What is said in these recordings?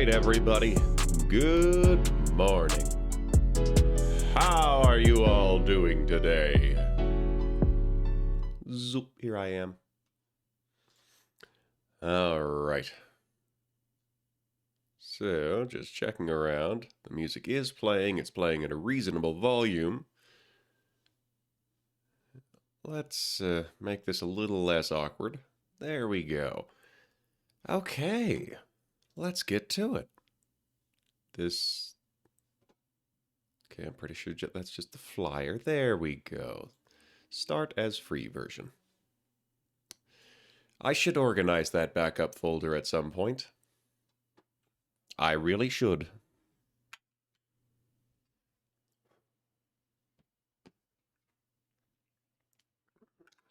right, everybody. Good morning. How are you all doing today? Zoop, here I am. All right. So, just checking around. The music is playing. It's playing at a reasonable volume. Let's make this a little less awkward. There we go. Okay, let's get to it. Okay, I'm pretty sure that's just the flyer. There we go. Start as free version. I should organize that backup folder at some point. I really should.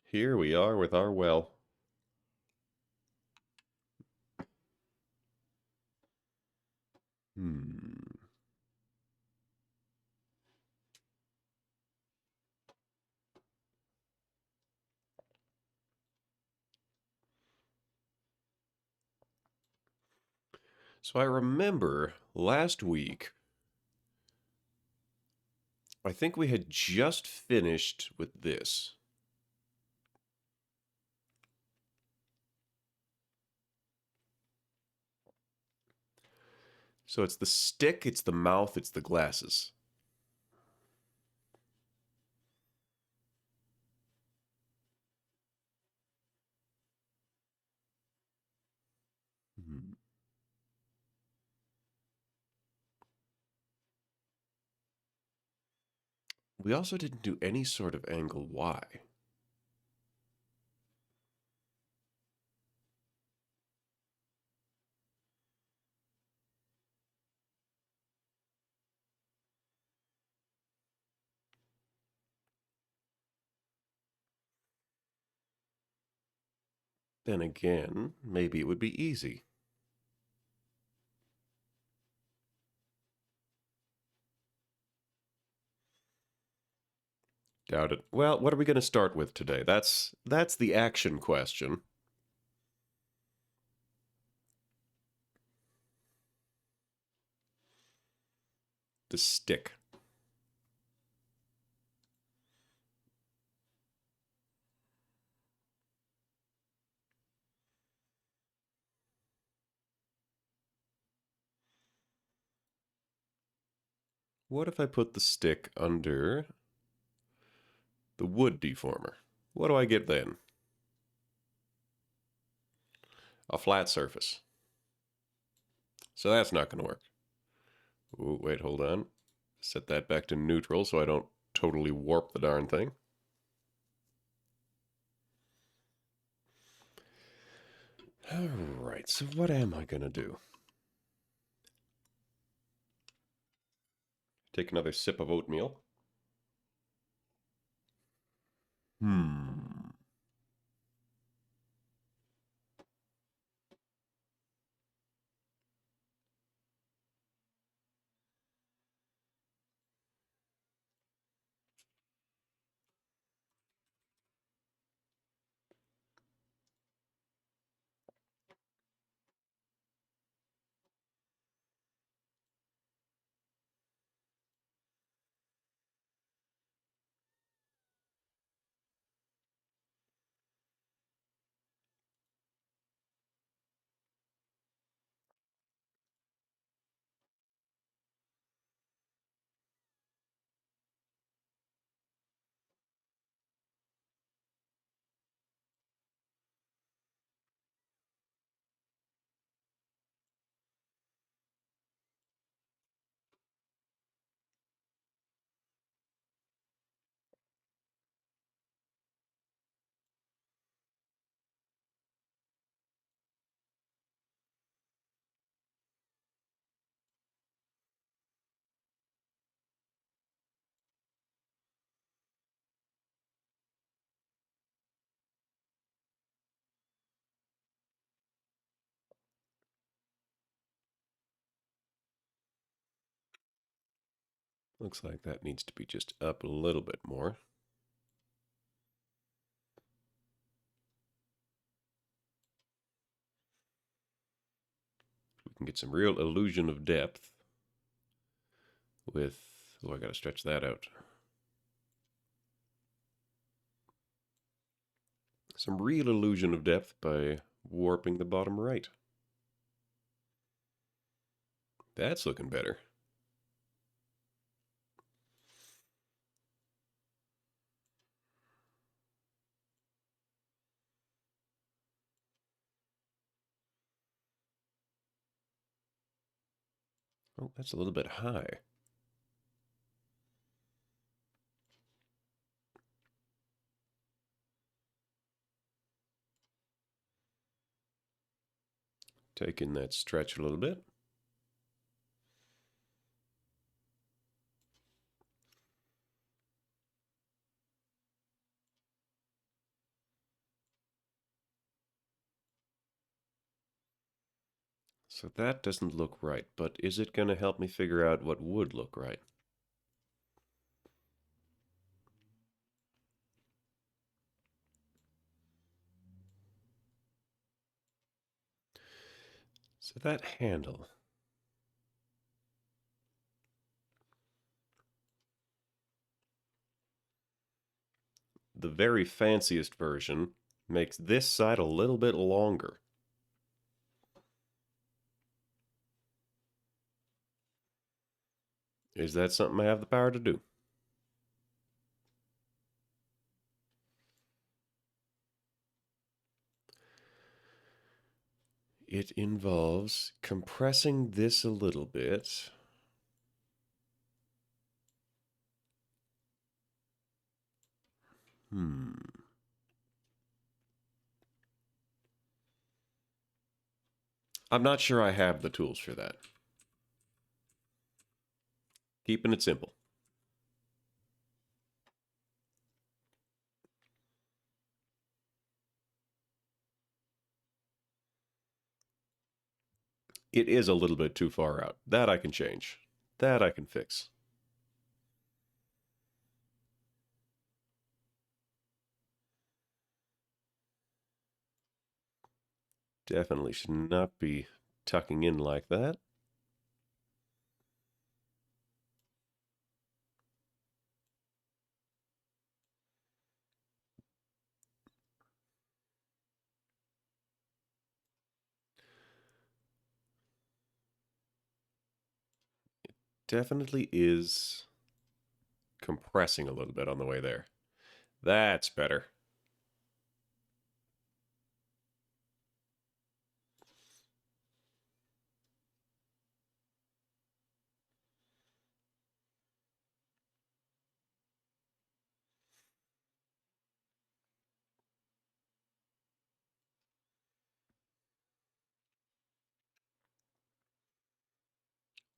Here we are with our well. So I remember last week, I think we had just finished with this. So it's the stick, it's the mouth, it's the glasses. We also didn't do any sort of angle Y. Then again, maybe it would be easy. Doubt it. Well, what are we going to start with today? That's the action question. The stick. What if I put the stick under the wood deformer? What do I get then? A flat surface. So that's not going to work. Ooh, wait, hold on. Set that back to neutral so I don't totally warp the darn thing. Alright, so what am I going to do? Take another sip of oatmeal. Looks like that needs to be just up a little bit more. We can get some real illusion of depth with... Oh, I gotta stretch that out. Some real illusion of depth by warping the bottom right. That's looking better. Oh, that's a little bit high. Taking that stretch a little bit. So that doesn't look right, but is it going to help me figure out what would look right? So that handle. The very fanciest version makes this side a little bit longer. Is that something I have the power to do? It involves compressing this a little bit. I'm not sure I have the tools for that. Keeping it simple. It is a little bit too far out. That I can change. That I can fix. Definitely should not be tucking in like that. Definitely is compressing a little bit on the way there. That's better.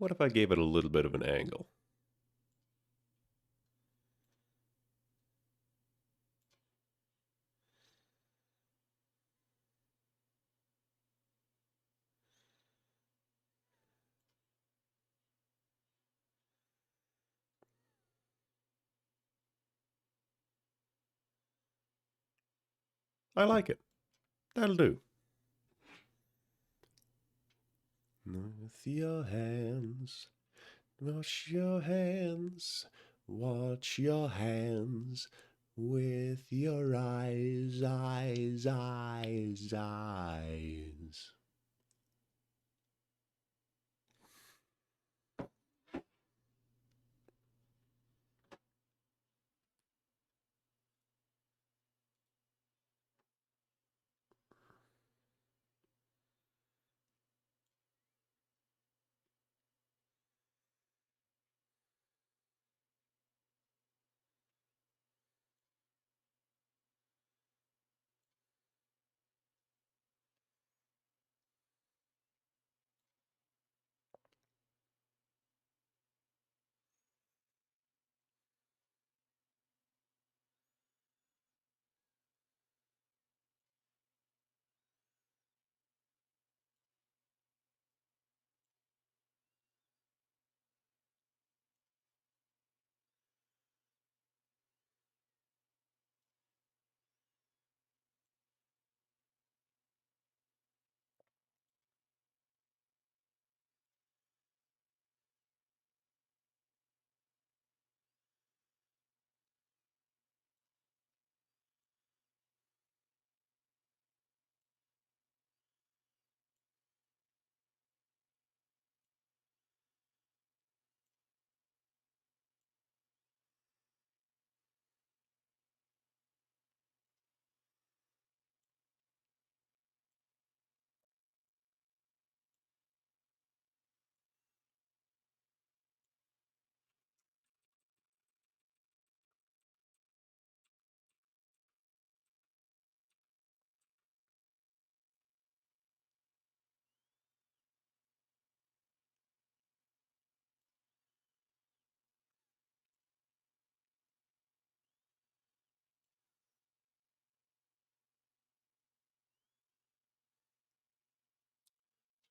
What if I gave it a little bit of an angle? I like it. That'll do. With your hands, wash your hands, watch your hands. With your eyes, eyes, eyes, eyes.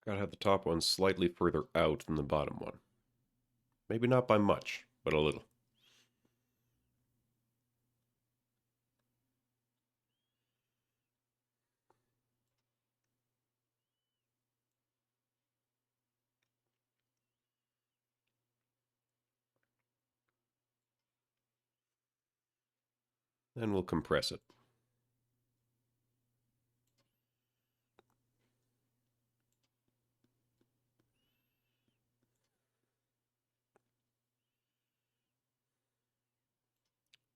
Gotta have the top one slightly further out than the bottom one. Maybe not by much, but a little. Then we'll compress it.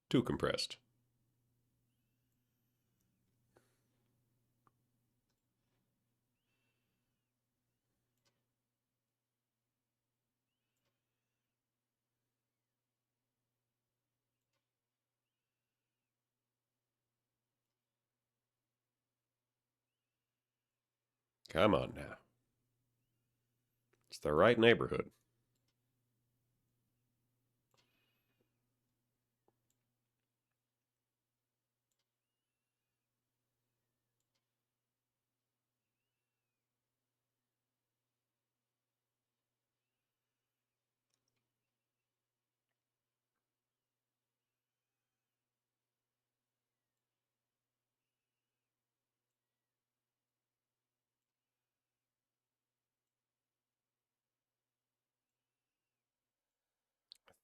Too compressed. Come on now. It's the right neighborhood.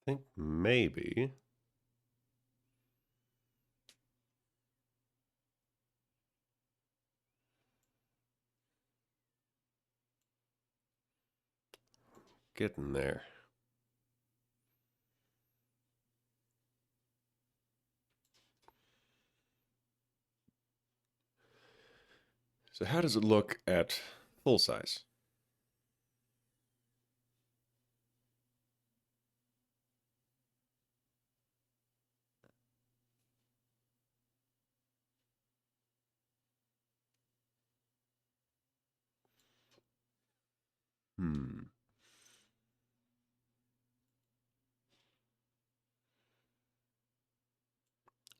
I think maybe. Getting there. So how does it look at full size? Hmm.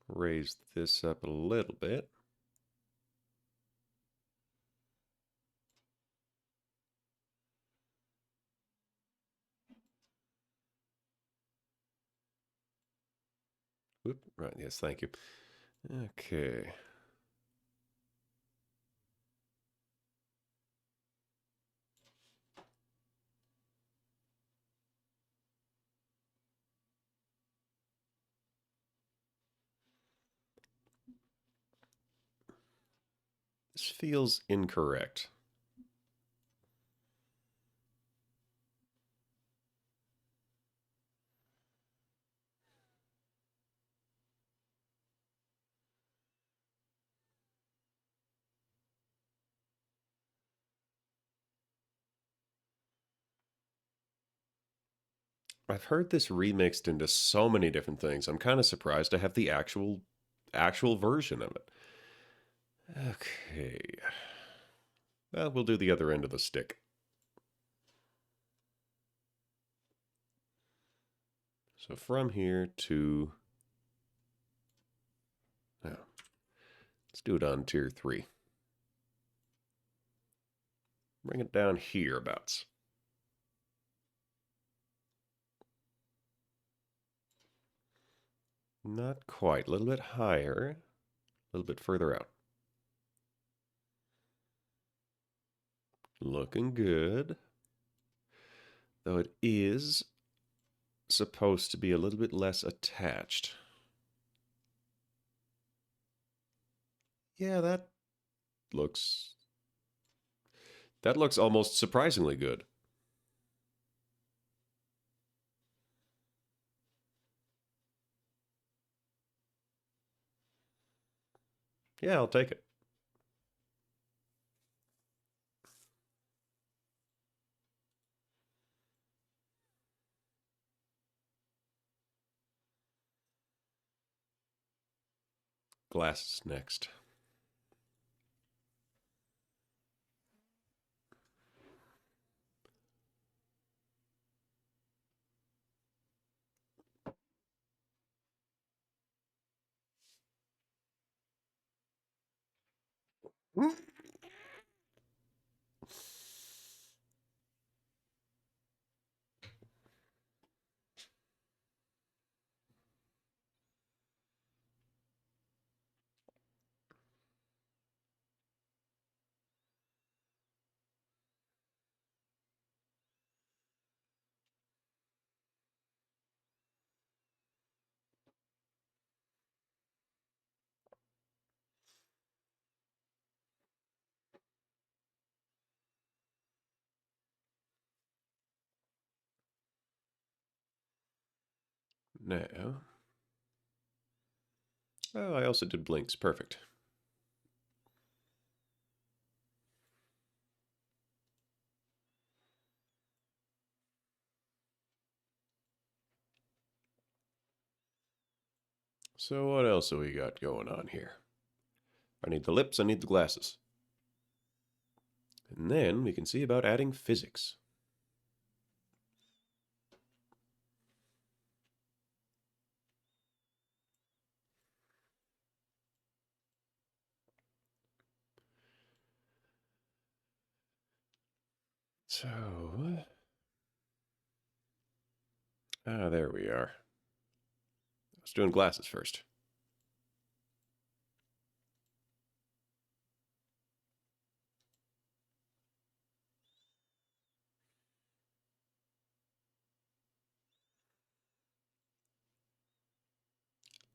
Raise this up a little bit. Whoop, right, yes, thank you. Okay. This feels incorrect. I've heard this remixed into so many different things. I'm kind of surprised to have the actual version of it. Okay. Well, we'll do the other end of the stick. So from here to now, let's do it on tier 3. Bring it down hereabouts. Not quite. A little bit higher. A little bit further out. Looking good. Though it is supposed to be a little bit less attached. Yeah, looks that looks almost surprisingly good. Yeah, I'll take it. Glasses next. Now. Oh, I also did blinks. Perfect. So what else have we got going on here? I need the lips, I need the glasses. And then we can see about adding physics. So, there we are. I was doing glasses first.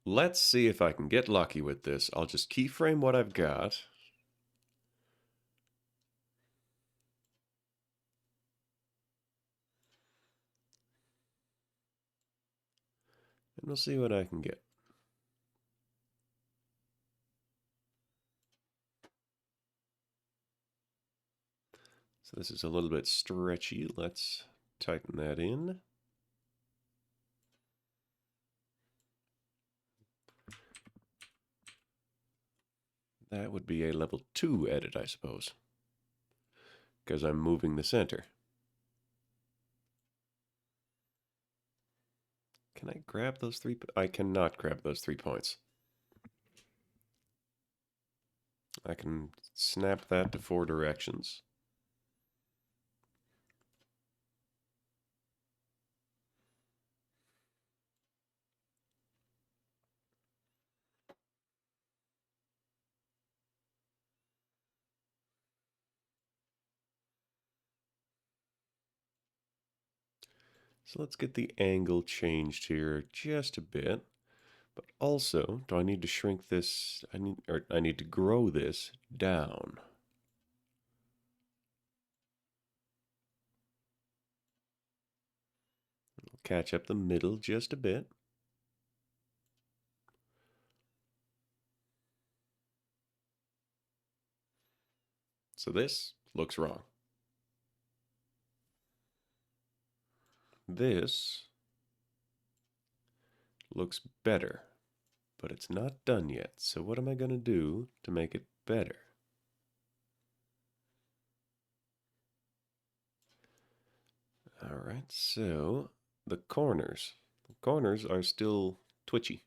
Let's see if I can get lucky with this. I'll just keyframe what I've got. And we'll see what I can get. So this is a little bit stretchy. Let's tighten that in. That would be a level 2 edit, I suppose. Because I'm moving the center. Can I grab those 3? I cannot grab those 3 points. I can snap that to 4 directions. So let's get the angle changed here just a bit. But also, do I need to shrink this? I need to grow this down. Catch up the middle just a bit. So this looks wrong. This looks better, but it's not done yet. So what am I going to do to make it better? All right, so the corners. The corners are still twitchy.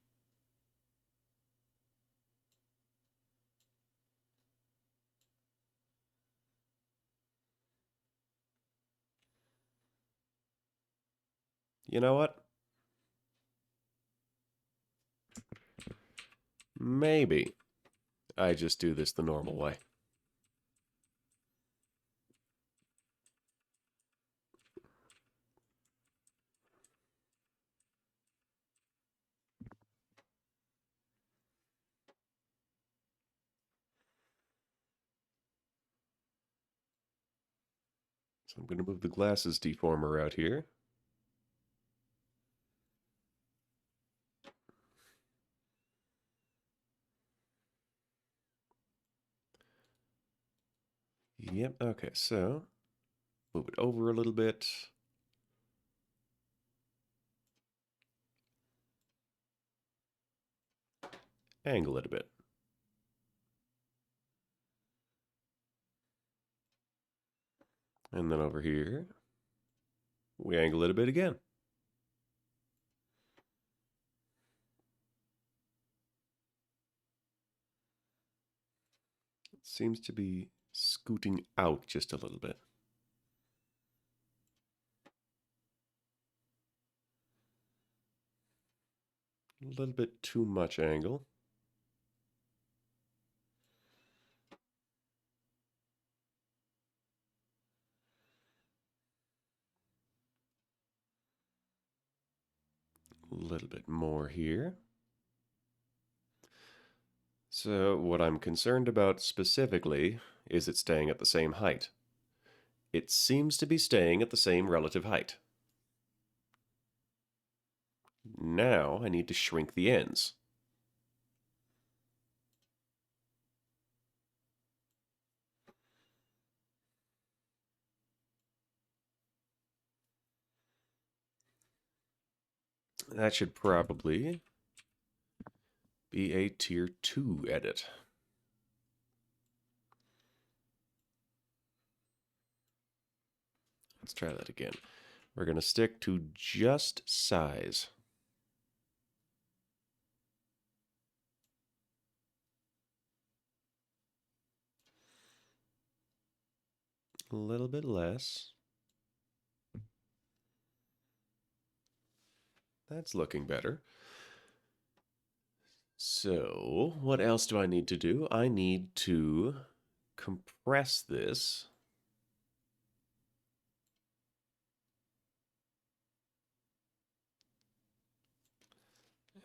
You know what? Maybe I just do this the normal way. So I'm going to move the glasses deformer out here. Yep, okay, so move it over a little bit. Angle it a bit. And then over here, we angle it a bit again. It seems to be scooting out just a little bit. A little bit too much angle. A little bit more here. So what I'm concerned about specifically is it staying at the same height. It seems to be staying at the same relative height. Now I need to shrink the ends. That should probably be a tier 2 edit. Let's try that again. We're going to stick to just size. A little bit less. That's looking better. So, what else do I need to do? I need to compress this.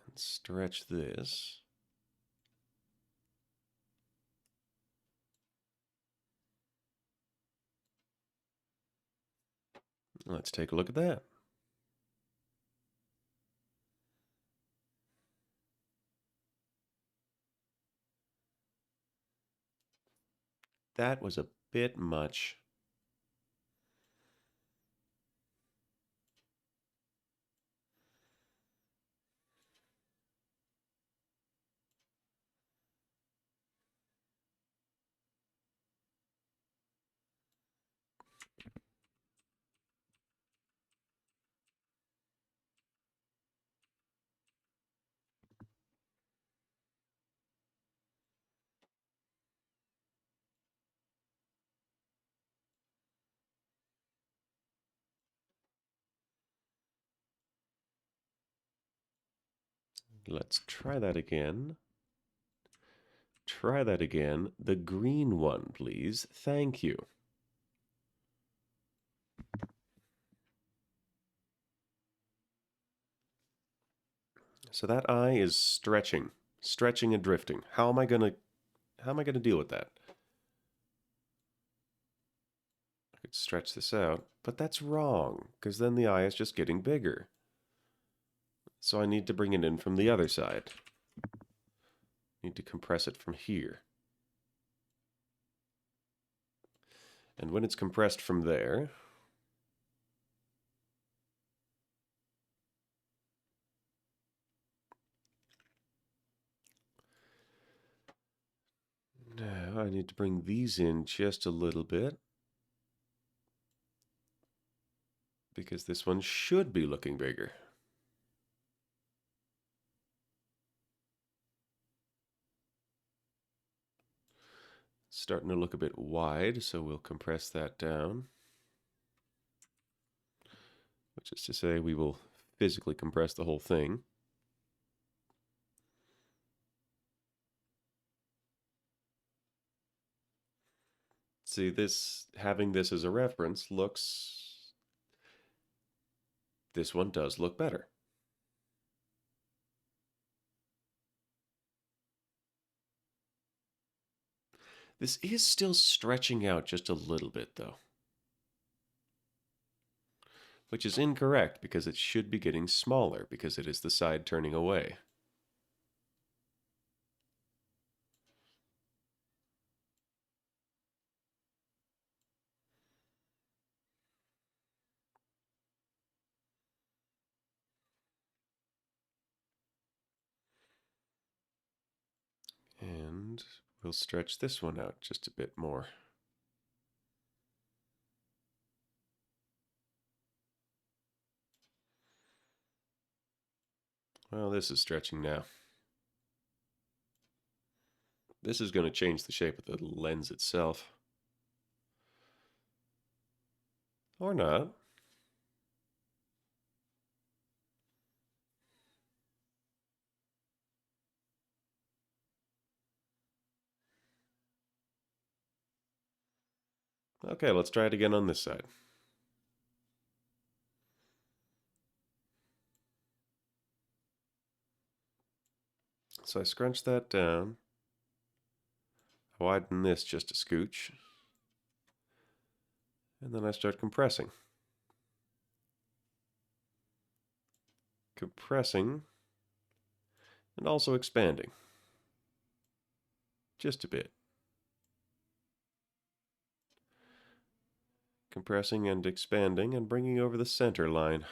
And stretch this. Let's take a look at that. That was a bit much. Let's try that again. Try that again. The green one, please. Thank you. So that eye is stretching and drifting. How am I gonna deal with that? I could stretch this out, but that's wrong, because then the eye is just getting bigger. So I need to bring it in from the other side. Need to compress it from here. And when it's compressed from there, now I need to bring these in just a little bit, because this one should be looking bigger. Starting to look a bit wide, so we'll compress that down. Which is to say, we will physically compress the whole thing. See, having this as a reference this one does look better. This is still stretching out just a little bit, though. Which is incorrect, because it should be getting smaller, because it is the side turning away. And we'll stretch this one out just a bit more. Well, this is stretching now. This is going to change the shape of the lens itself. Or not. Okay, let's try it again on this side. So I scrunch that down. I widen this just a scooch. And then I start compressing. compressing, and also expanding. Just a bit. Compressing and expanding and bringing over the center line.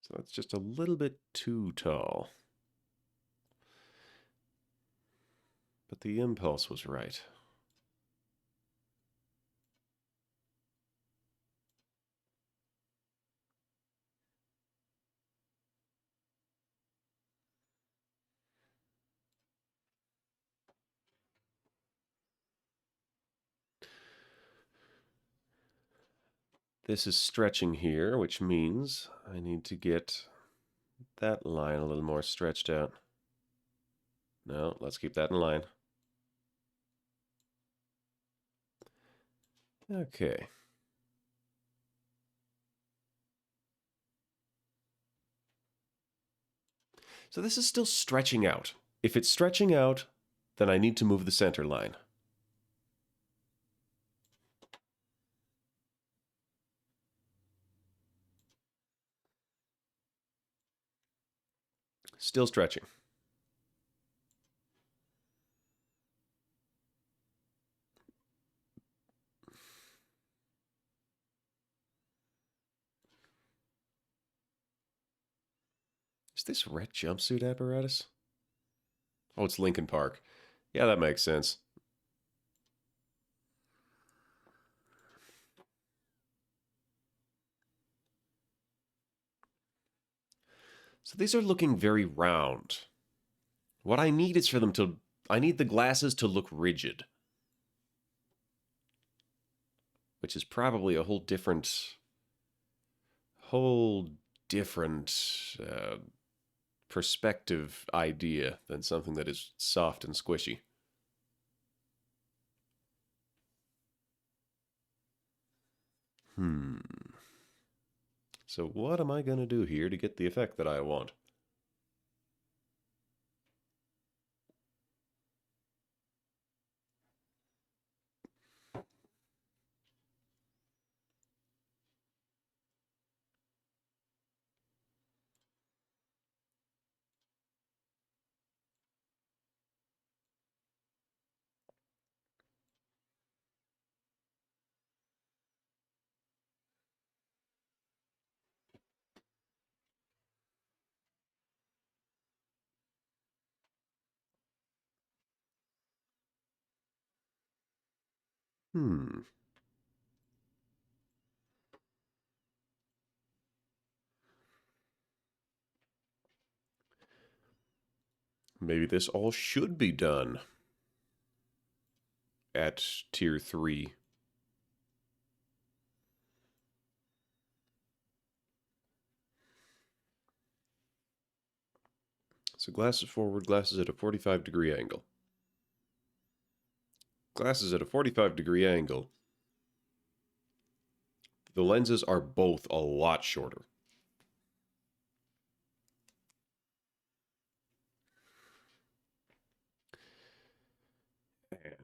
So that's just a little bit too tall. But the impulse was right. This is stretching here, which means I need to get that line a little more stretched out. No, let's keep that in line. Okay. So this is still stretching out. If it's stretching out, then I need to move the center line. Still stretching. Is this red jumpsuit apparatus? Oh, it's Linkin Park. Yeah, that makes sense. So these are looking very round. What I need is for them to... I need the glasses to look rigid. Which is probably a whole different... perspective idea than something that is soft and squishy. So what am I going to do here to get the effect that I want? Maybe this all should be done at tier 3. So glasses forward, glasses at a 45-degree angle. Glasses at a 45-degree angle. The lenses are both a lot shorter.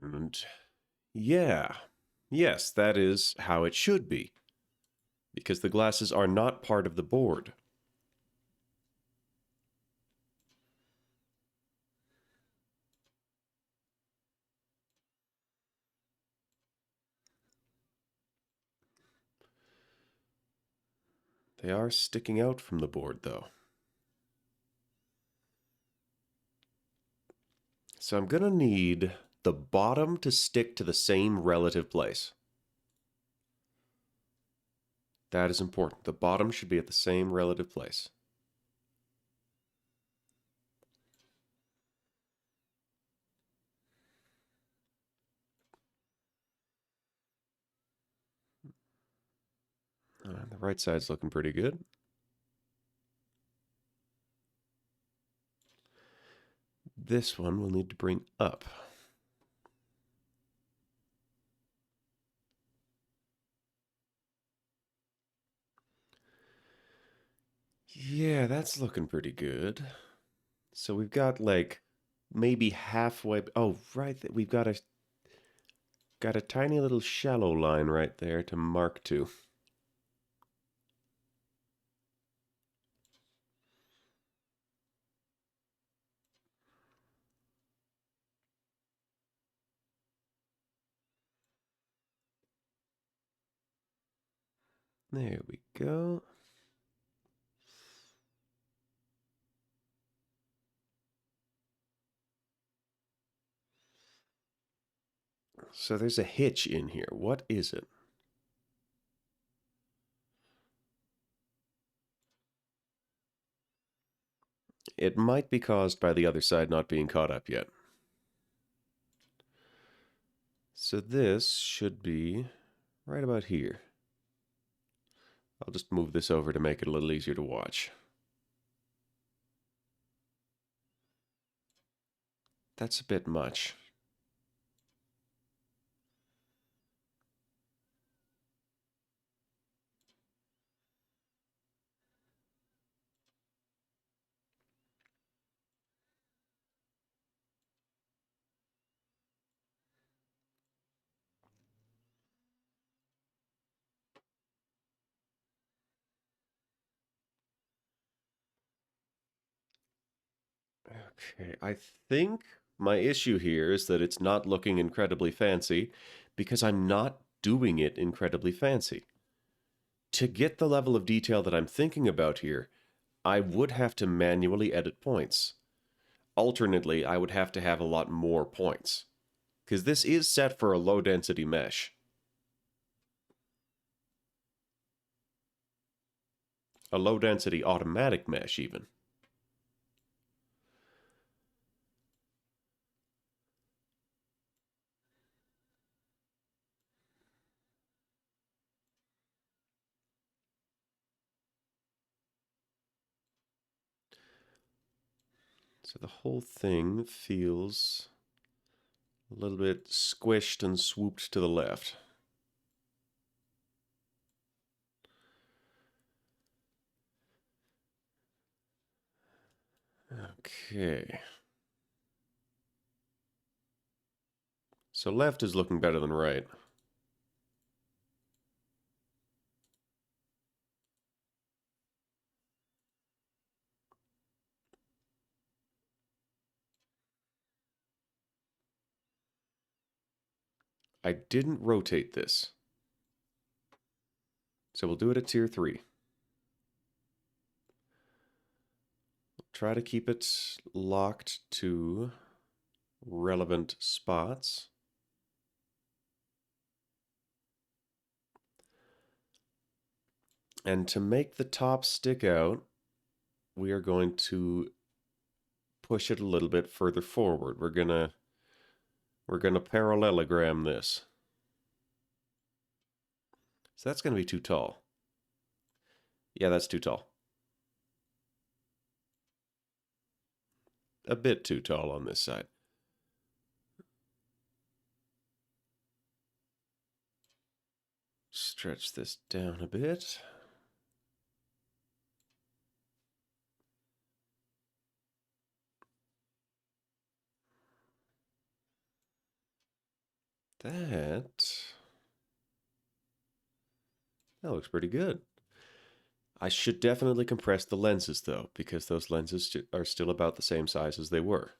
And yeah, yes, that is how it should be. Because the glasses are not part of the board. They are sticking out from the board, though. So I'm going to need the bottom to stick to the same relative place. That is important. The bottom should be at the same relative place. The right side's looking pretty good. This one we'll need to bring up. Yeah, that's looking pretty good. So we've got like maybe halfway. Oh, right. We've got a tiny little shallow line right there to mark to. There we go. So there's a hitch in here. What is it? It might be caused by the other side not being caught up yet. So this should be right about here. I'll just move this over to make it a little easier to watch. That's a bit much. Okay, I think my issue here is that it's not looking incredibly fancy because I'm not doing it incredibly fancy. To get the level of detail that I'm thinking about here, I would have to manually edit points. Alternately, I would have to have a lot more points because this is set for a low density mesh. A low density automatic mesh, even. So the whole thing feels a little bit squished and swooped to the left. Okay. So left is looking better than right. I didn't rotate this. So we'll do it at tier 3. Try to keep it locked to relevant spots. And to make the top stick out, we are going to push it a little bit further forward. We're gonna parallelogram this. So that's gonna be too tall. Yeah, that's too tall. A bit too tall on this side. Stretch this down a bit. That looks pretty good. I should definitely compress the lenses though, because those lenses are still about the same size as they were.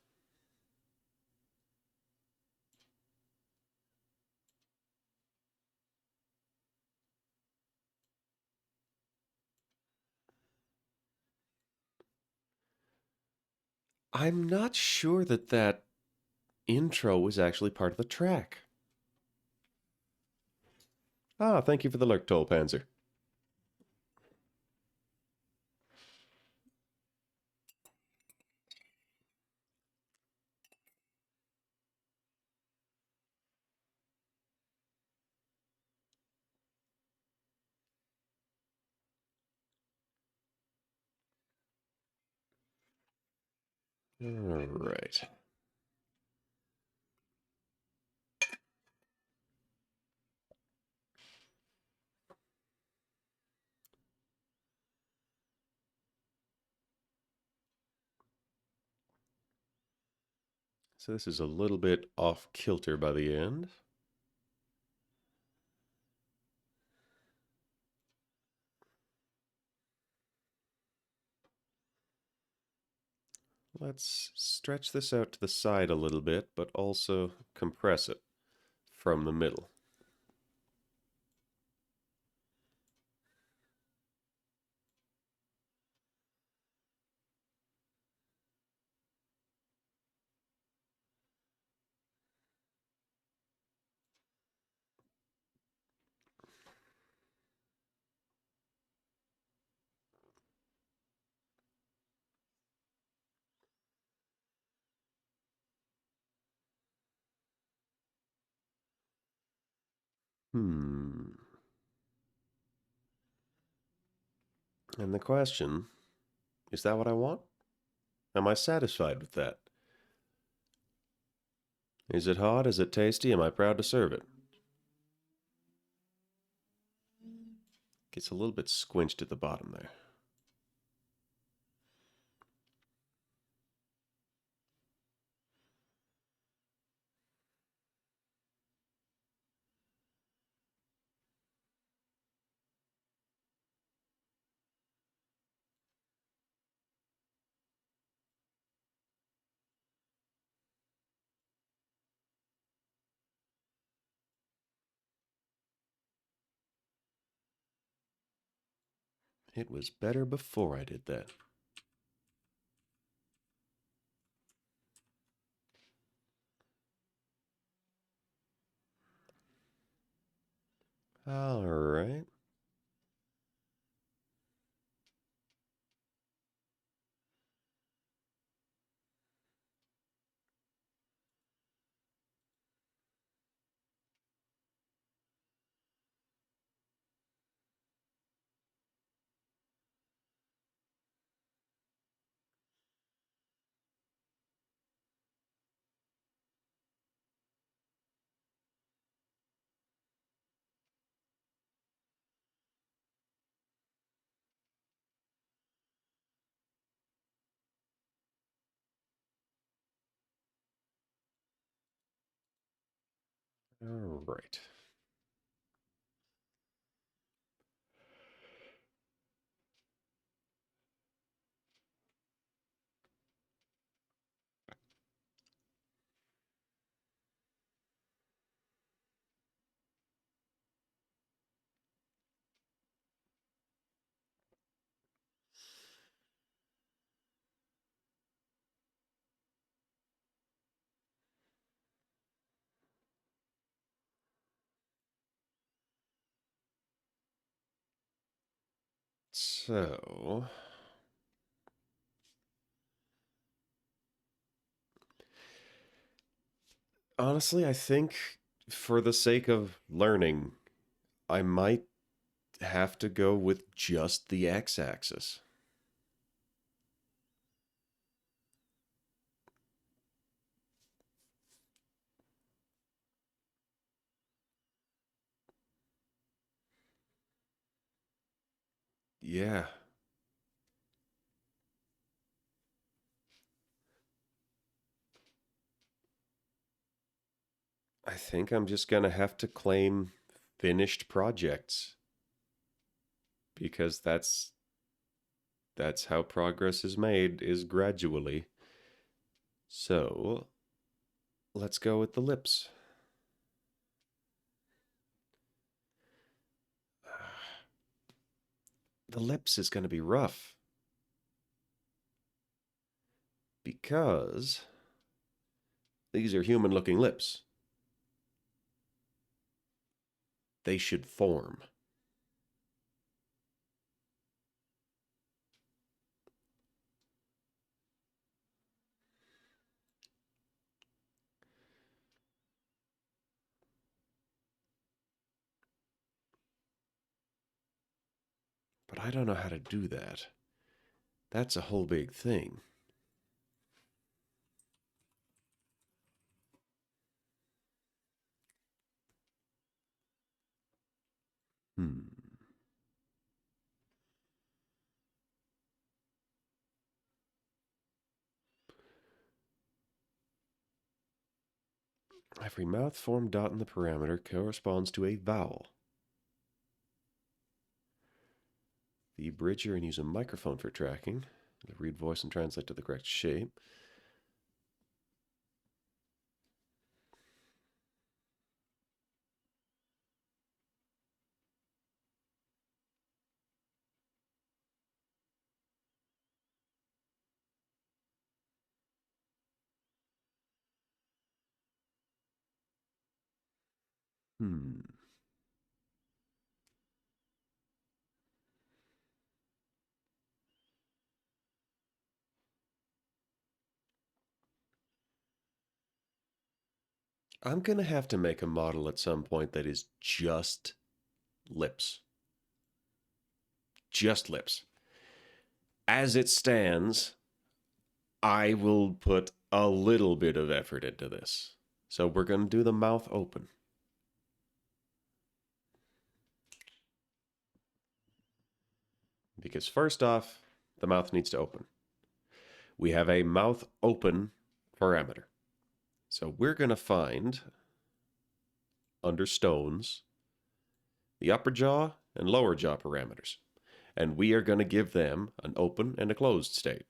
I'm not sure that intro was actually part of the track. Ah, thank you for the lurk, Toll Panzer. All right. So this is a little bit off kilter by the end. Let's stretch this out to the side a little bit, but also compress it from the middle. Hmm. And the question, is that what I want? Am I satisfied with that? Is it hot? Is it tasty? Am I proud to serve it? Gets a little bit squinched at the bottom there. It was better before I did that. All right. All right. So, honestly, I think for the sake of learning, I might have to go with just the x axis. Yeah, I think I'm just going to have to claim finished projects because that's how progress is made is gradually. So, let's go with the lips. The lips is going to be rough because these are human looking lips. They should form. But I don't know how to do that. That's a whole big thing. Hmm. Every mouth form dot in the parameter corresponds to a vowel. The bridger and use a microphone for tracking. Read voice and translate to the correct shape. Hmm. I'm going to have to make a model at some point that is just lips. Just lips. As it stands, I will put a little bit of effort into this. So we're going to do the mouth open. Because first off, the mouth needs to open. We have a mouth open parameter. So we're going to find, under stones, the upper jaw and lower jaw parameters. And we are going to give them an open and a closed state.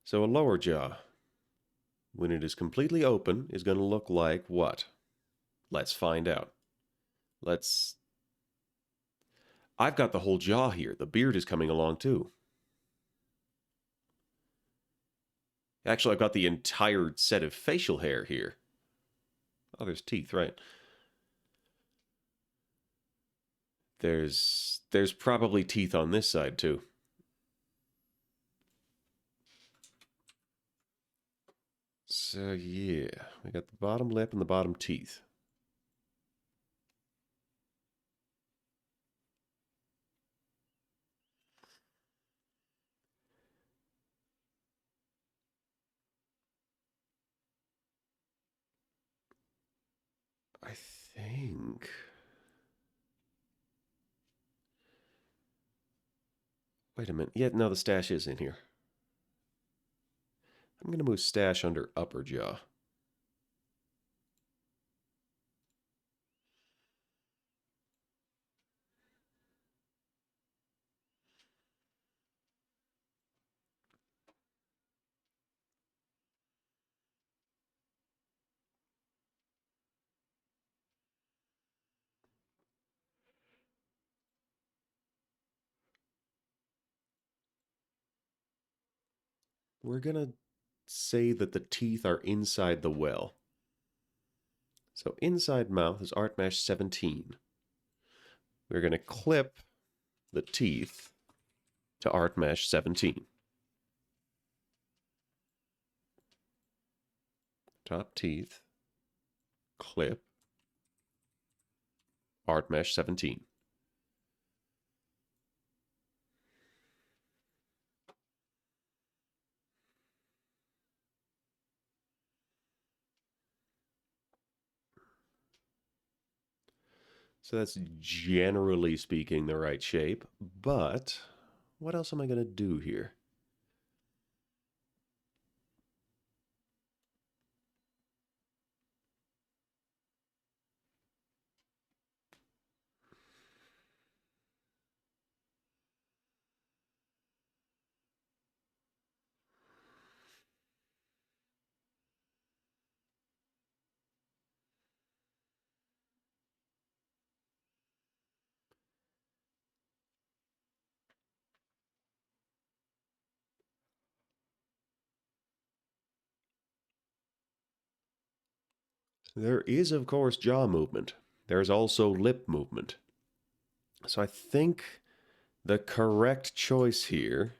So a lower jaw, when it is completely open, is going to look like what? Let's find out. I've got the whole jaw here. The beard is coming along too. Actually, I've got the entire set of facial hair here. Oh, there's teeth, right? There's probably teeth on this side too. So yeah, we got the bottom lip and the bottom teeth. I think. Wait a minute. Yeah, no, the stash is in here. I'm going to move stash under upper jaw. We're going to say that the teeth are inside the well. So inside mouth is ArtMesh 17. We're going to clip the teeth to ArtMesh 17. Top teeth, clip, ArtMesh 17. So that's generally speaking the right shape, but what else am I going to do here? There is, of course, jaw movement. There's also lip movement. So I think the correct choice here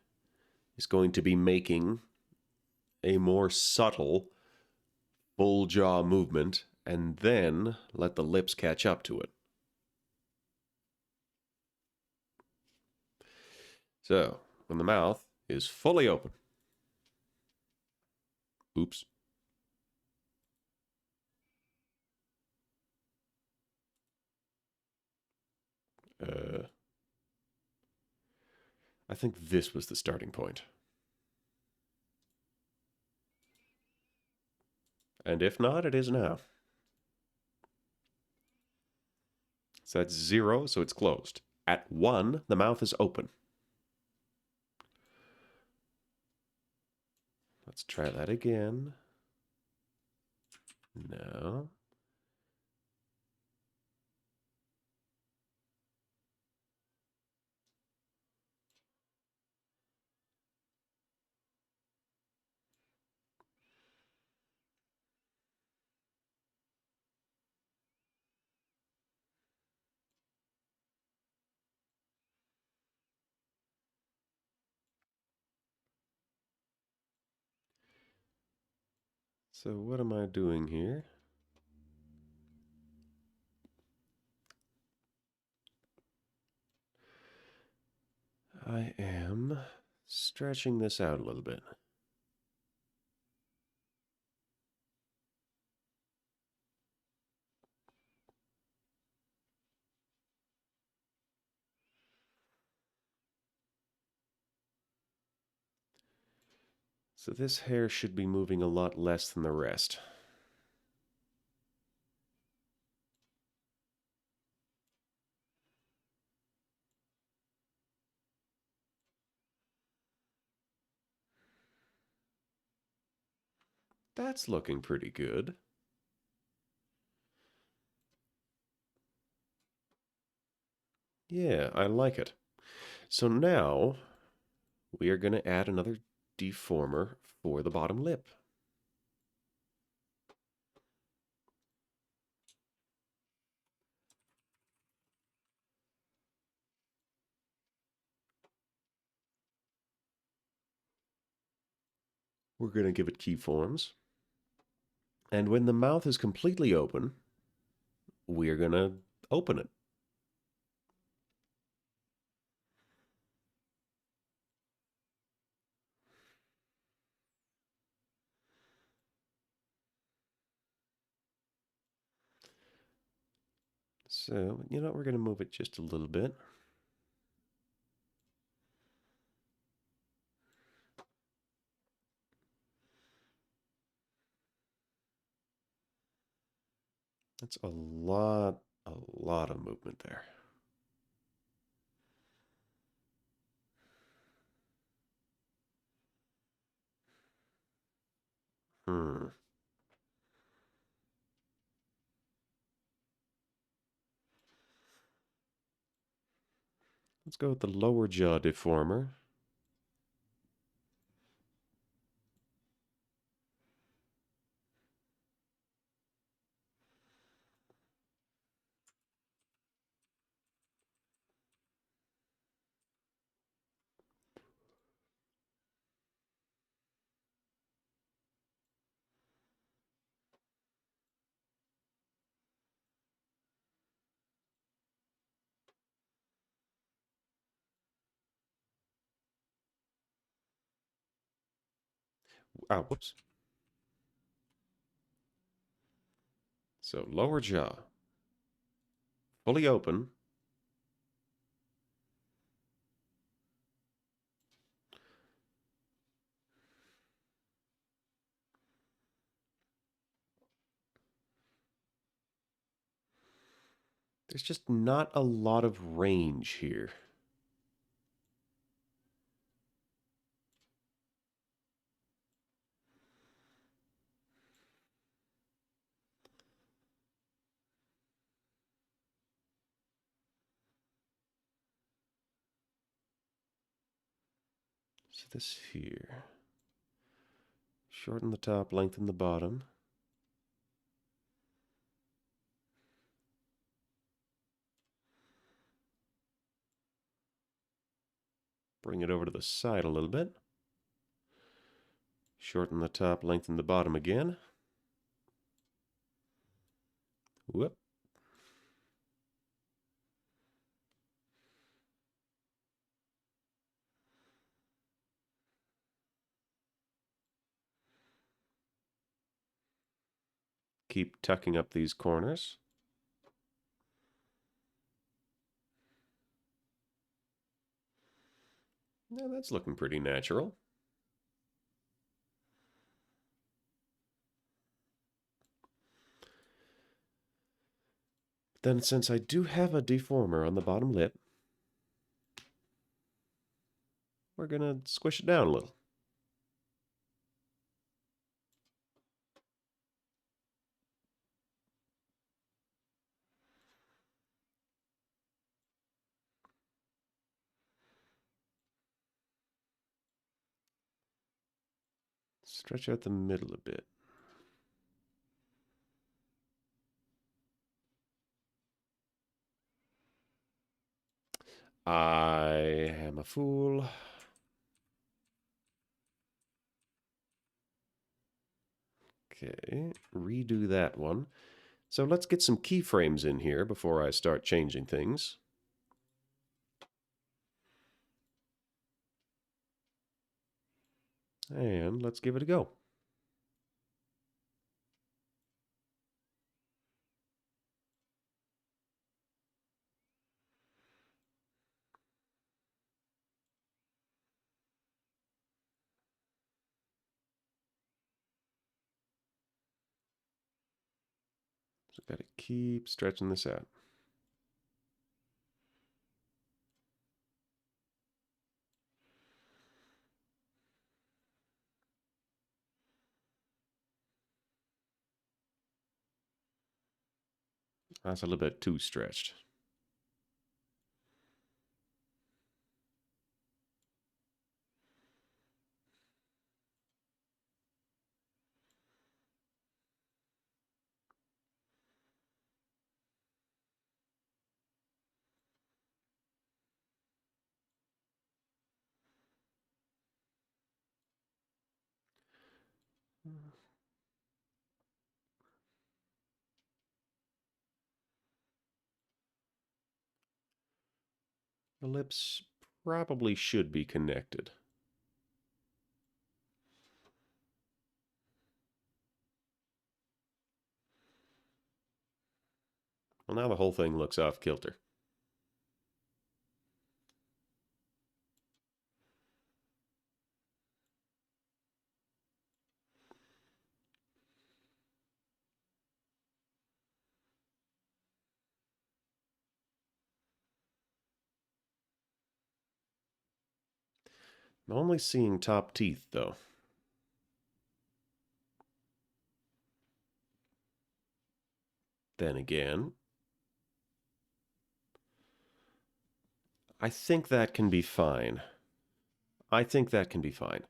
is going to be making a more subtle full jaw movement and then let the lips catch up to it. So when the mouth is fully open, oops, I think this was the starting point. And if not, it is now. So that's 0, so it's closed. At 1, the mouth is open. Let's try that again. No. So what am I doing here? I am stretching this out a little bit. So this hair should be moving a lot less than the rest. That's looking pretty good. Yeah, I like it. So now we are going to add another deformer for the bottom lip. We're going to give it keyforms. And when the mouth is completely open, we're going to open it. So, you know, we're going to move it just a little bit. That's a lot of movement there. Hmm. Let's go with the lower jaw deformer. Oh, whoops. So lower jaw, fully open. There's just not a lot of range here. So this here. Shorten the top, lengthen the bottom. Bring it over to the side a little bit. Shorten the top, lengthen the bottom again. Whoop. Keep tucking up these corners. Yeah, that's looking pretty natural. Then since I do have a deformer on the bottom lip, we're going to squish it down a little. Stretch out the middle a bit. I am a fool. Okay, redo that one. So let's get some keyframes in here before I start changing things. And let's give it a go. So got to keep stretching this out. That's a little bit too stretched. The lips probably should be connected. Well, now the whole thing looks off kilter. I'm only seeing top teeth, though. Then again, I think that can be fine. I think that can be fine.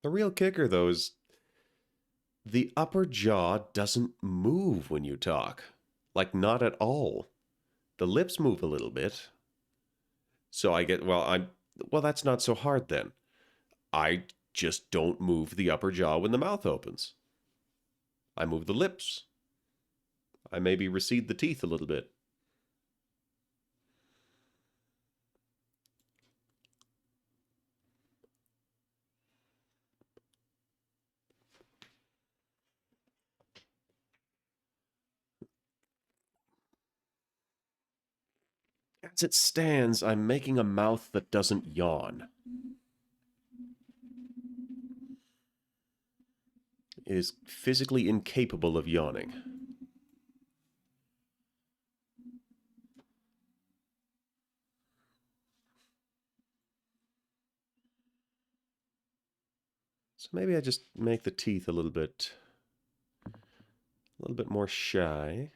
The real kicker, though, is the upper jaw doesn't move when you talk. Like, not at all. The lips move a little bit. So I get, well, that's not so hard then. I just don't move the upper jaw when the mouth opens. I move the lips. I maybe recede the teeth a little bit. As it stands, I'm making a mouth that doesn't yawn. It is physically incapable of yawning. So maybe I just make the teeth a little bit more shy.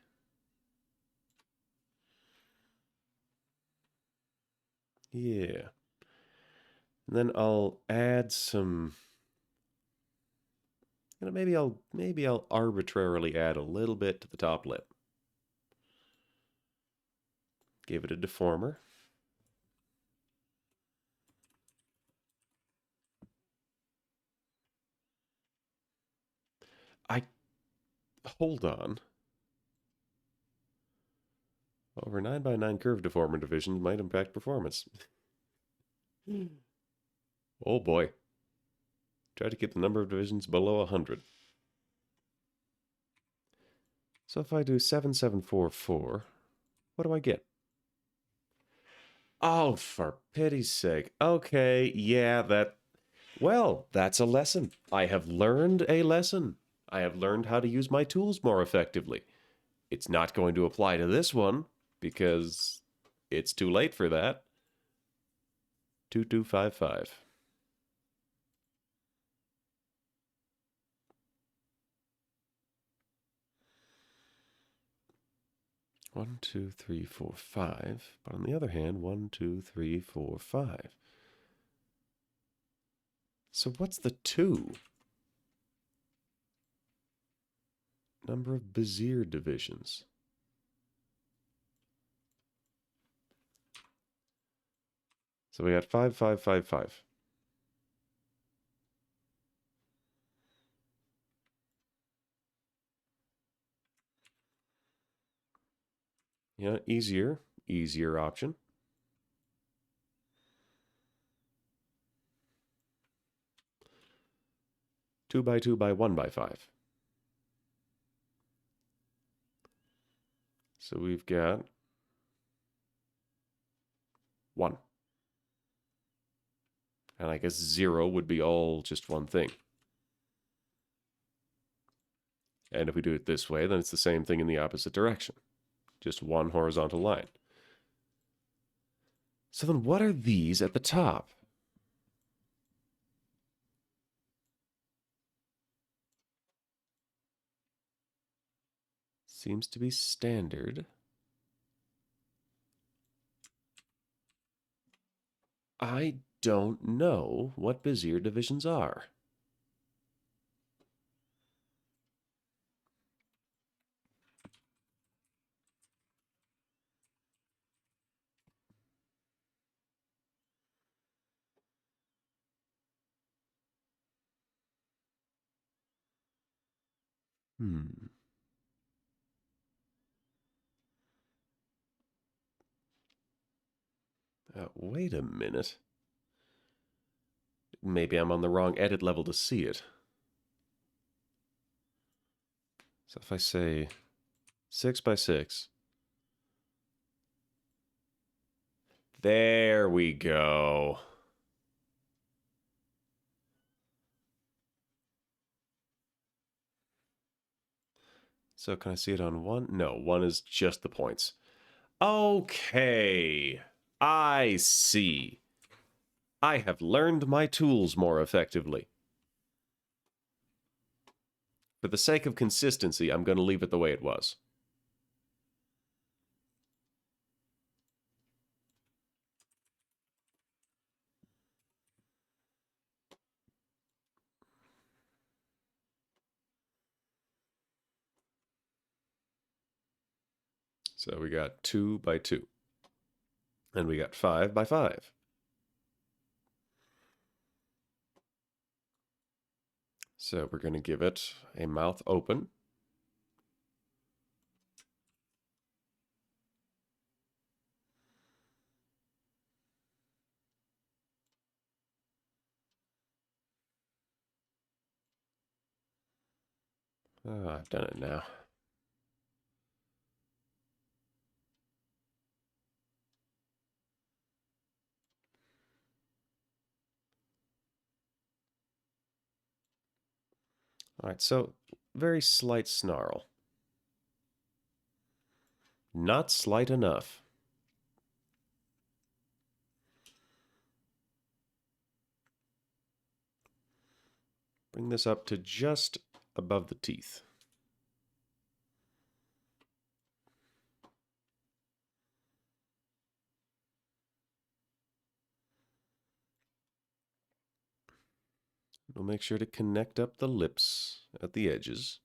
Yeah. And then I'll add some, maybe I'll arbitrarily add a little bit to the top lip. Give it a deformer. Hold on. Over 9x9 curve deformer divisions might impact performance. Oh boy. Try to keep the number of divisions below 100. So if I do 7744, what do I get? Oh, for pity's sake. Okay, yeah, well, that's a lesson. I have learned a lesson. I have learned how to use my tools more effectively. It's not going to apply to this one because it's too late for that. 2255. One, two, three, four, five. But on the other hand, 1, 2, 3, 4, 5. So what's the 2? Number of Bezier divisions. So we got 5, 5, 5, 5. Yeah, easier option. 2 by 2 by 1 by 5. So we've got 1. And I guess 0 would be all just one thing. And if we do it this way, then it's the same thing in the opposite direction. Just one horizontal line. So then what are these at the top? Seems to be standard. I don't know what Bezier divisions are. Wait a minute. Maybe I'm on the wrong edit level to see it. So if I say 6 by 6. There we go. So can I see it on 1? No, 1 is just the points. Okay. I see. I have learned my tools more effectively. For the sake of consistency, I'm going to leave it the way it was. So we got 2 by 2. And we got 5 by 5. So we're going to give it a mouth open. Oh, I've done it now. All right, so very slight snarl. Not slight enough. Bring this up to just above the teeth. We'll make sure to connect up the lips at the edges.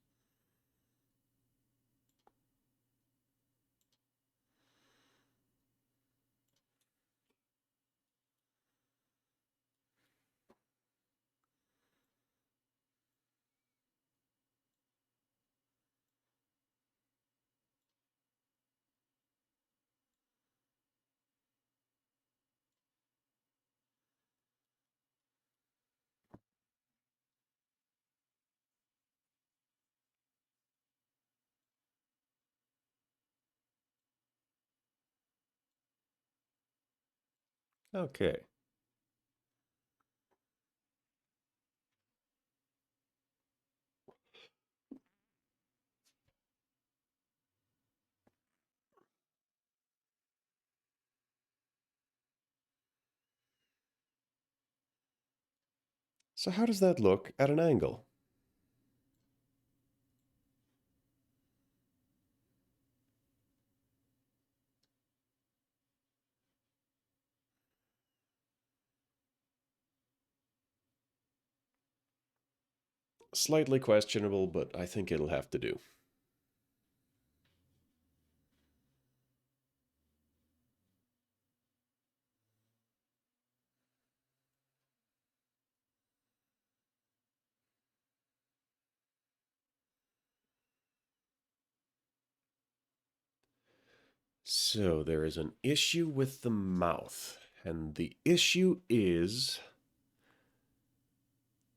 Okay. So how does that look at an angle? Slightly questionable, but I think it'll have to do. So there is an issue with the mouth, and the issue is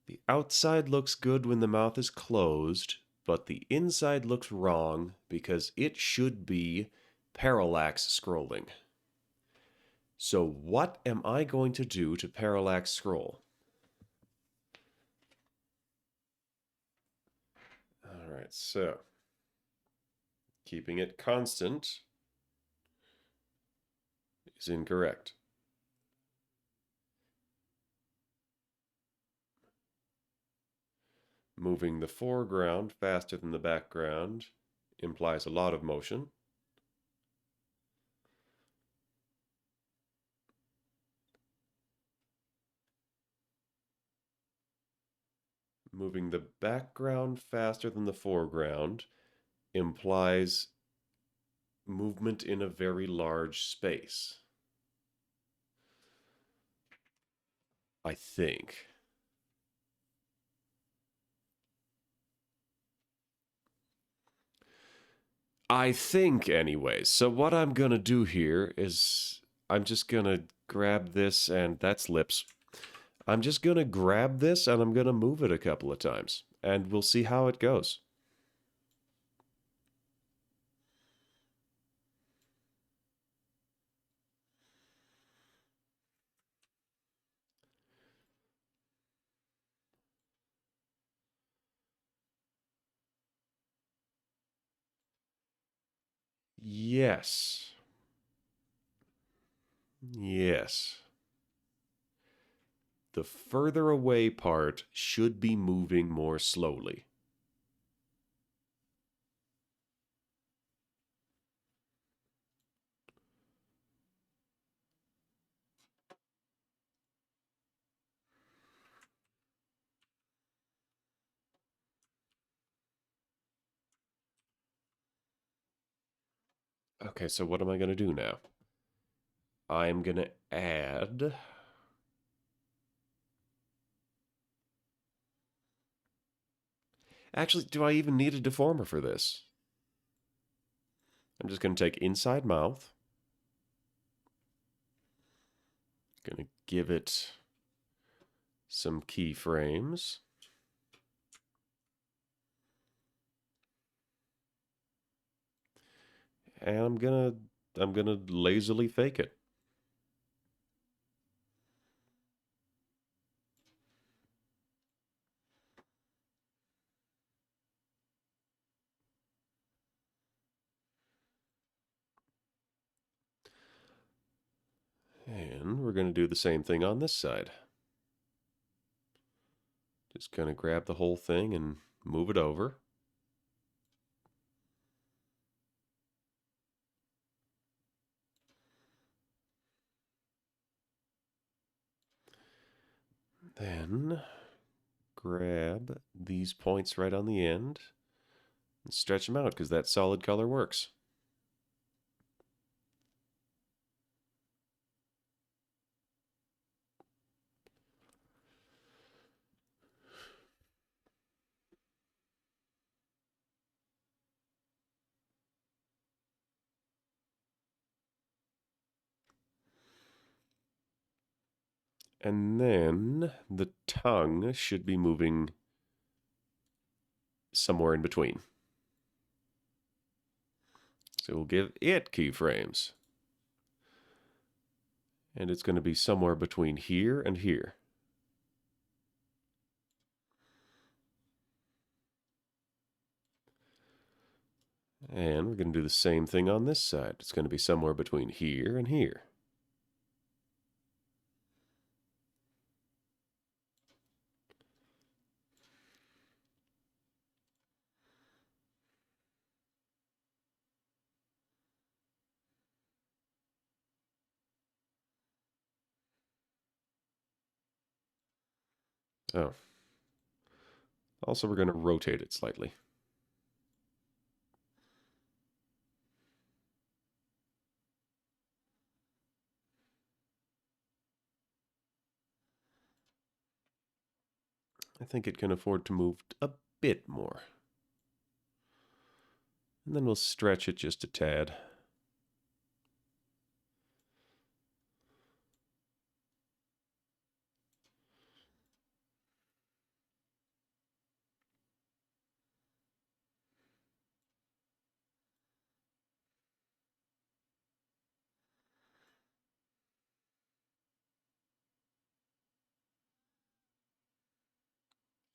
the outside looks good when the mouth is closed, but the inside looks wrong because it should be parallax scrolling. So what am I going to do to parallax scroll? All right, so keeping it constant is incorrect. Moving the foreground faster than the background implies a lot of motion. Moving the background faster than the foreground implies movement in a very large space. I think. Anyways. So what I'm gonna do here is I'm just gonna grab this, and that's lips. I'm just gonna grab this and I'm gonna move it a couple of times, and we'll see how it goes. Yes. Yes. The further away part should be moving more slowly. Okay, so what am I going to do now? I'm going to add... Actually, do I even need a deformer for this? I'm just going to take inside mouth. Going to give it some keyframes. And I'm gonna lazily fake it. And we're going to do the same thing on this side. Just going to grab the whole thing and move it over. Then grab these points right on the end and stretch them out because that solid color works. And then the tongue should be moving somewhere in between. So we'll give it keyframes. And it's going to be somewhere between here and here. And we're going to do the same thing on this side. It's going to be somewhere between here and here. Oh. Also, we're going to rotate it slightly. I think it can afford to move a bit more. And then we'll stretch it just a tad.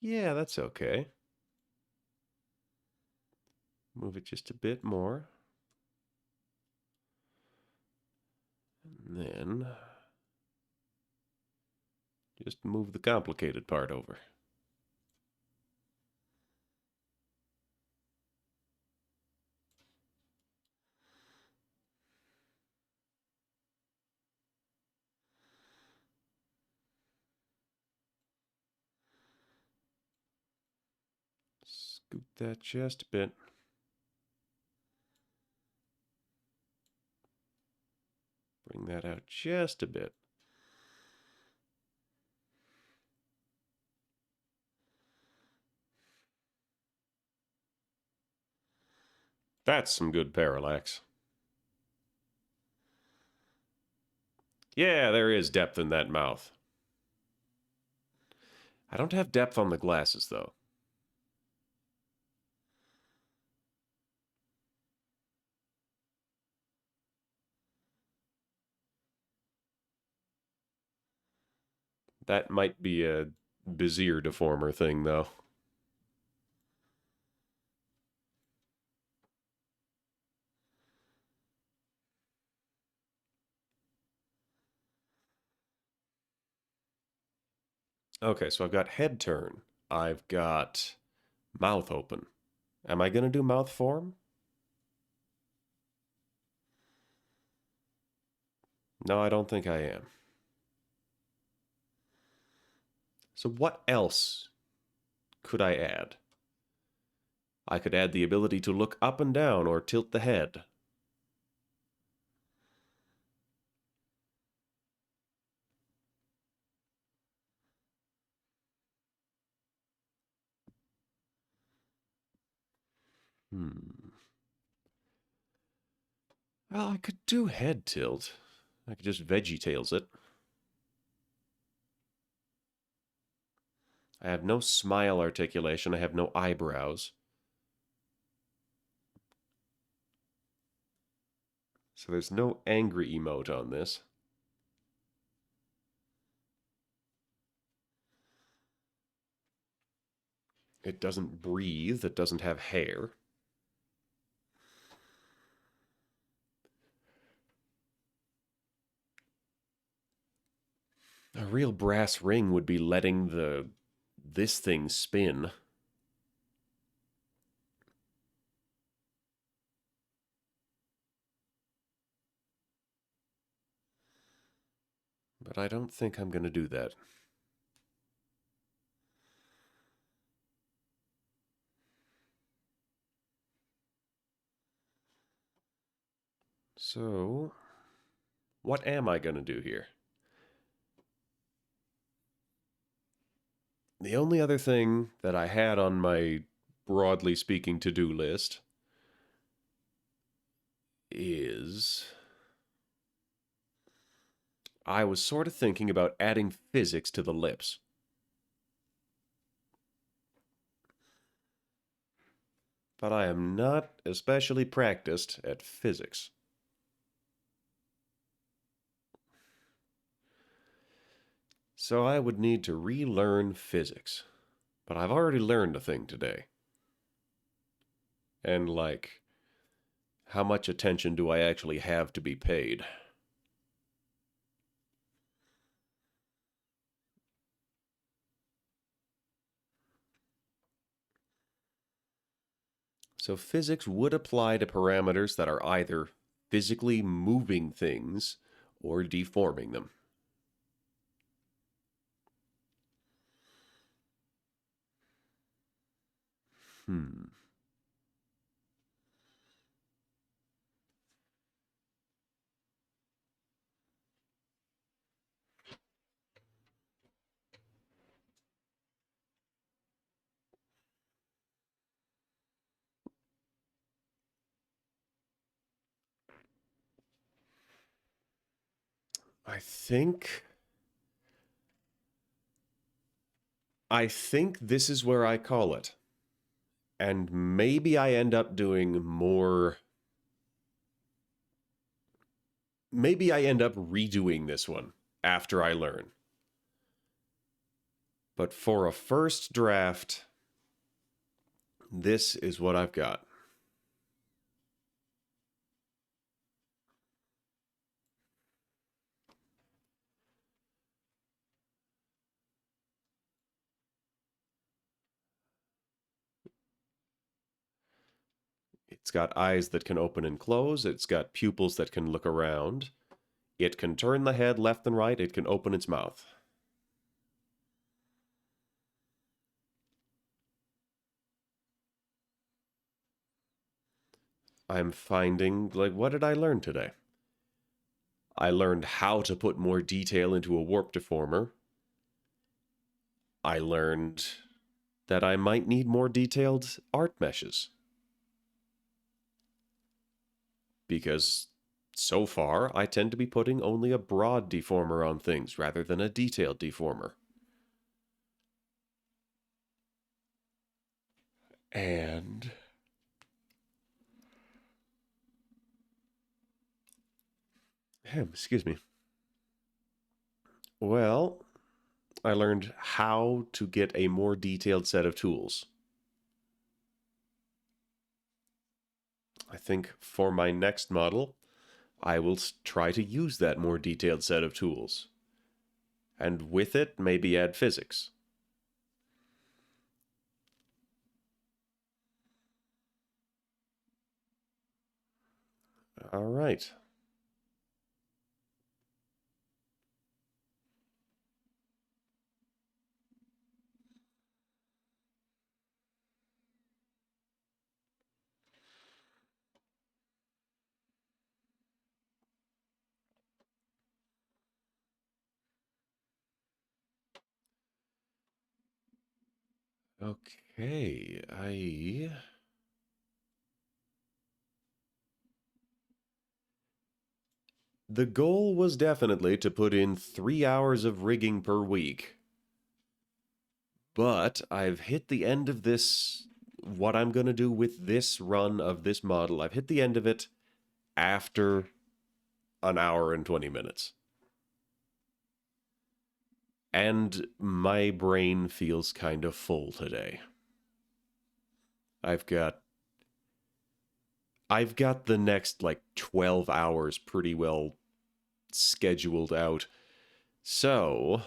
Yeah, that's okay. Move it just a bit more. And then just move the complicated part over. Scoot that just a bit. Bring that out just a bit. That's some good parallax. Yeah, there is depth in that mouth. I don't have depth on the glasses, though. That might be a Bezier deformer thing, though. Okay, so I've got head turn. I've got mouth open. Am I going to do mouth form? No, I don't think I am. So what else could I add? I could add the ability to look up and down or tilt the head. Well, I could do head tilt. I could just veggie tails it. I have no smile articulation. I have no eyebrows. So there's no angry emote on this. It doesn't breathe. It doesn't have hair. A real brass ring would be letting this thing spin. But I don't think I'm going to do that. So, what am I going to do here? The only other thing that I had on my, broadly speaking, to-do list is I was sort of thinking about adding physics to the lips. But I am not especially practiced at physics. So I would need to relearn physics. But I've already learned a thing today. And, like, how much attention do I actually have to be paid? So physics would apply to parameters that are either physically moving things or deforming them. Hmm. I think this is where I call it. And maybe I end up doing more. Maybe I end up redoing this one after I learn. But for a first draft, this is what I've got. It's got eyes that can open and close. It's got pupils that can look around. It can turn the head left and right. It can open its mouth. I'm finding, like, what did I learn today? I learned how to put more detail into a warp deformer. I learned that I might need more detailed art meshes. Because so far, I tend to be putting only a broad deformer on things rather than a detailed deformer. And excuse me. Well, I learned how to get a more detailed set of tools. I think for my next model, I will try to use that more detailed set of tools. And with it, maybe add physics. All right. Okay, The goal was definitely to put in 3 hours of rigging per week. But I've hit the end of this, what I'm going to do with this run of this model. I've hit the end of it after an hour and 20 minutes. And my brain feels kind of full today. I've got the next like 12 hours pretty well scheduled out. So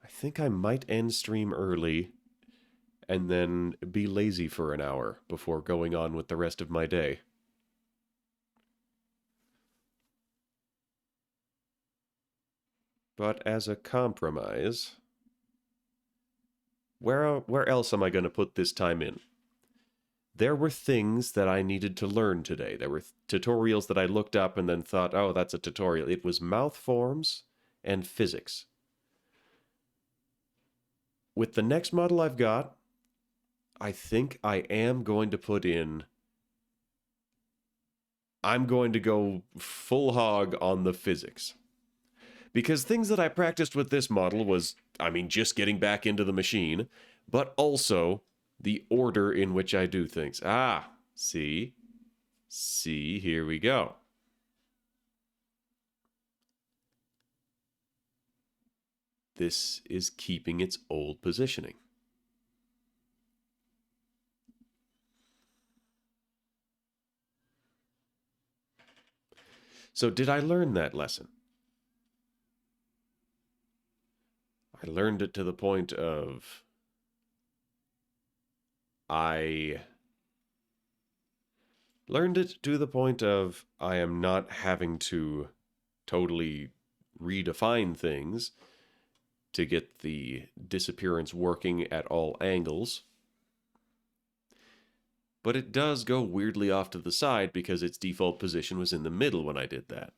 I think I might end stream early and then be lazy for an hour before going on with the rest of my day. But as a compromise, where else am I going to put this time in? There were things that I needed to learn today. There were tutorials that I looked up and then thought, oh, that's a tutorial. It was mouth forms and physics. With the next model I've got, I think I am going to put in... I'm going to go full hog on the physics. Because things that I practiced with this model was, I mean, just getting back into the machine, but also the order in which I do things. See? See, here we go. This is keeping its old positioning. So did I learn that lesson? I learned it to the point of I am not having to totally redefine things to get the disappearance working at all angles. But it does go weirdly off to the side because its default position was in the middle when I did that.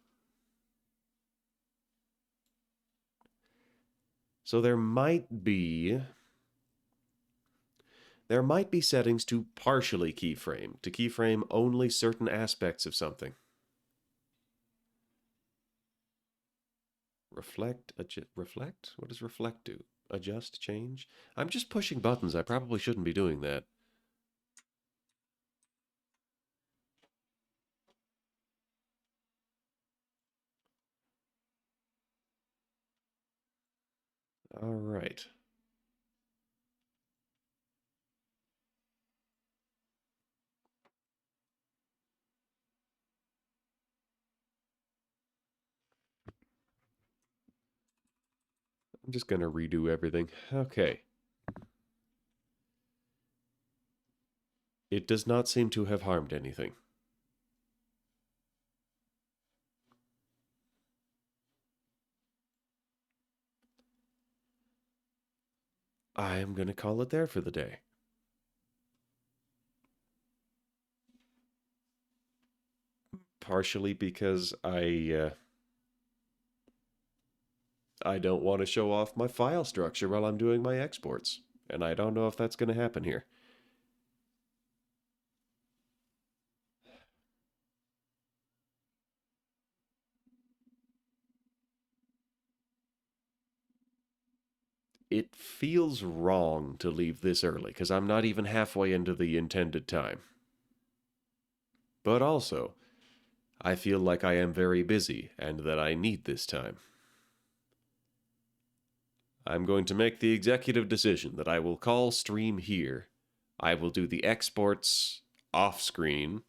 So there might be settings to partially keyframe, to keyframe only certain aspects of something. Reflect? What does reflect do? Adjust, change? I'm just pushing buttons. I probably shouldn't be doing that. All right. I'm just going to redo everything. Okay. It does not seem to have harmed anything. I am going to call it there for the day. Partially because I don't want to show off my file structure while I'm doing my exports. And I don't know if that's going to happen here. It feels wrong to leave this early, because I'm not even halfway into the intended time. But also, I feel like I am very busy, and that I need this time. I'm going to make the executive decision that I will call stream here. I will do the exports off screen,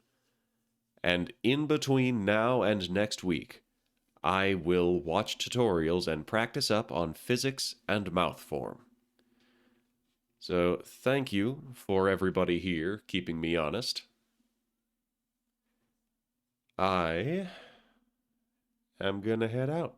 and in between now and next week, I will watch tutorials and practice up on physics and mouth form. So thank you for everybody here keeping me honest. I am gonna head out.